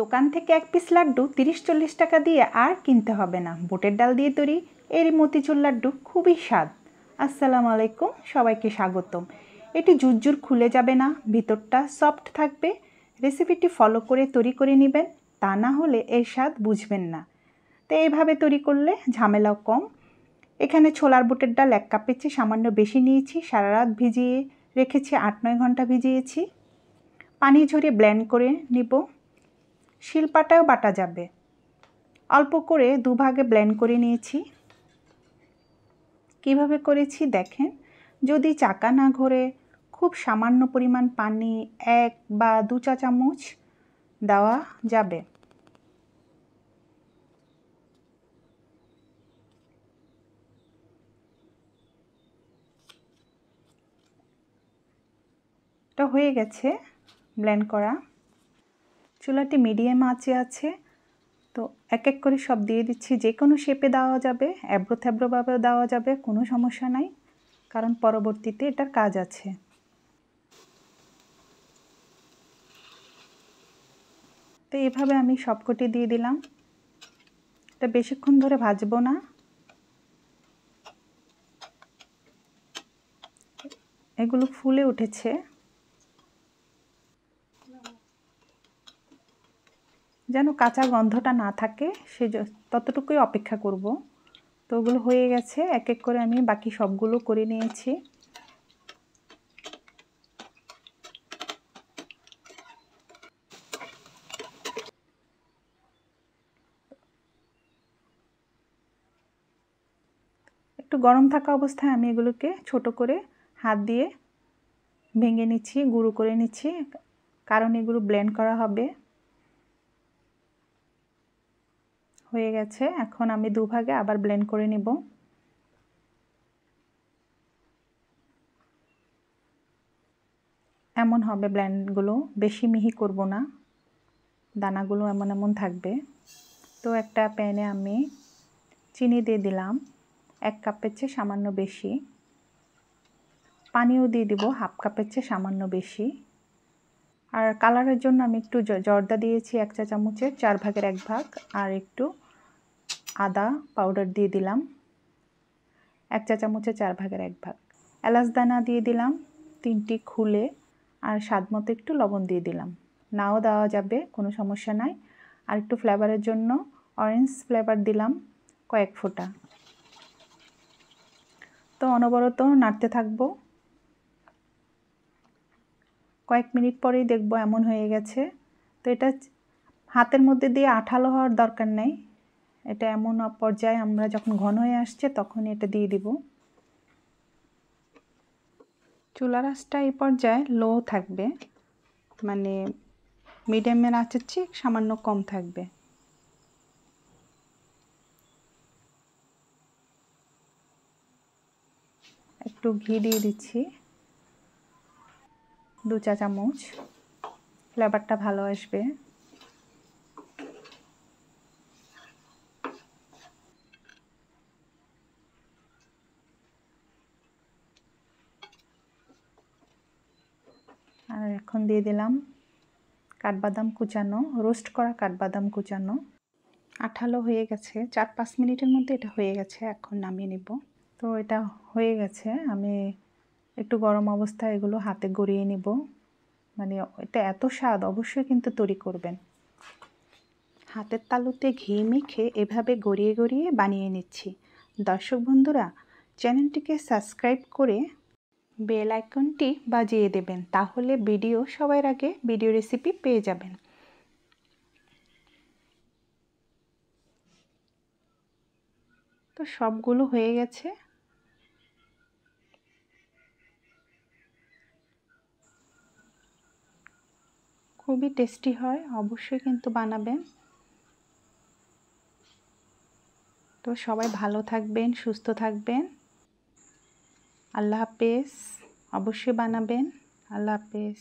দোকান থেকে এক পিস লাড্ডু 30-40 টাকা দিয়ে আর কিনতে হবে না। বুটের ডাল দিয়ে তৈরি এই মতিচুর লাড্ডু খুবই স্বাদ। আসসালামু আলাইকুম, সবাইকে স্বাগতম। এটি জুরজুর খুলে যাবে না, ভিতরটা সফট থাকবে। রেসিপিটি ফলো করে তৈরি করে নেবেন, তা না হলে এর স্বাদ বুঝবেন না। তো এইভাবে তৈরি করলে ঝামেলাও কম। এখানে ছোলার বুটের ডাল 1 কাপের চেয়ে সামান্য বেশি নিয়েছি। সারা রাত ভিজিয়ে রেখেছি, 8-9 ঘন্টা ভিজিয়েছি। পানি ঝরিয়ে ব্লেন্ড করে নিব। শিলপাটাও বাটা যাবে। অল্প করে দুভাগে ব্লেন্ড করে নিয়েছি। কিভাবে করেছি দেখেন। যদি চাকা না ঘোরে খুব সামান্য পরিমাণ পানি 1 বা 2 চা চামচ দেওয়া যাবে। এটা হয়ে গেছে ব্লেন্ড করা। চুলাটি মিডিয়াম আঁচে আছে। তো এক এক করে সব দিয়ে দিচ্ছি। যে কোনো শেপে দেওয়া যাবে, এবড়ো থেবড়োভাবেও দেওয়া যাবে, কোনো সমস্যা নাই, কারণ পরবর্তীতে এটার কাজ আছে। তো এভাবে আমি সবকটি দিয়ে দিলাম। এটা বেশিক্ষণ ধরে ভাজবো না। এগুলো ফুলে উঠেছে, যেন কাঁচা গন্ধটা না থাকে, সে ততটুকুই অপেক্ষা করব। তো ওগুলো হয়ে গেছে। এক এক করে আমি বাকি সবগুলো করে নিয়েছি। একটু গরম থাকা অবস্থায় আমি এগুলোকে ছোট করে হাত দিয়ে ভেঙে নিচ্ছি, গুঁড়ো করে নিচ্ছি, কারণ এগুলো ব্লেন্ড করা হবে। হয়ে গেছে। এখন আমি দুভাগে আবার ব্লেন্ড করে নিব। এমন হবে ব্লেন্ডগুলো, বেশি মিহি করব না, দানাগুলো এমন এমন থাকবে। তো একটা প্যানে আমি চিনি দিয়ে দিলাম 1 কাপের চেয়ে সামান্য বেশি। পানিও দিয়ে দিব 1/2 কাপের চেয়ে সামান্য বেশি। আর কালারের জন্য আমি একটু জর্দা দিয়েছি 1 চা চামচের 4 ভাগের 1 ভাগ। আর একটু আদা পাউডার দিয়ে দিলাম 1 চা চামচের 4 ভাগের 1 ভাগ। এলাচ দানা দিয়ে দিলাম 3টি খুলে। আর স্বাদমতো একটু লবণ দিয়ে দিলাম। নাও দেওয়া যাবে, কোনো সমস্যা নাই। আর একটু ফ্লেভারের জন্য অরেঞ্জ ফ্লেভার দিলাম কয়েক ফোঁটা। তো অনবরত নাড়তে থাকবো। কয়েক মিনিট পরেই দেখব এমন হয়ে গেছে। তো এটা হাতের মধ্যে দিয়ে আঠালো হওয়ার দরকার নেই। এটা এমন পর্যায়ে আমরা যখন ঘন হয়ে আসছে তখন এটা দিয়ে দিব। চুলার আঁচটা এই পর্যায়ে লো থাকবে, মানে মিডিয়ামের আঁচের চেয়ে সামান্য কম থাকবে। একটু ঘি দিয়ে দিচ্ছি 2 চা চামচ, ফ্লেভারটা ভালো আসবে। আর এখন দিয়ে দিলাম কাঠবাদাম কুচানো, রোস্ট করা কাঠবাদাম কুচানো। আঠালো হয়ে গেছে, 4-5 মিনিটের মধ্যে এটা হয়ে গেছে। এখন নামিয়ে নিব। তো এটা হয়ে গেছে। আমি একটু গরম অবস্থায় এগুলো হাতে গড়িয়ে নিব। মানে এটা এত স্বাদ, অবশ্যই কিন্তু তৈরি করবেন। হাতের তালুতে ঘি মেখে এভাবে গড়িয়ে গড়িয়ে বানিয়ে নিচ্ছি। দর্শক বন্ধুরা, চ্যানেলটিকে সাবস্ক্রাইব করে বেল আইকনটি বাজিয়ে দেবেন, তাহলে ভিডিও সবার আগে ভিডিও রেসিপি পেয়ে যাবেন। তো সবগুলো হয়ে গেছে। খুবই টেস্টি হয়, অবশ্যই কিন্তু বানাবেন। তো সবাই ভালো থাকবেন, সুস্থ থাকবেন। আল্লাহ হাফেজ। অবশ্যই বানাবেন। আল্লাহ হাফেজ।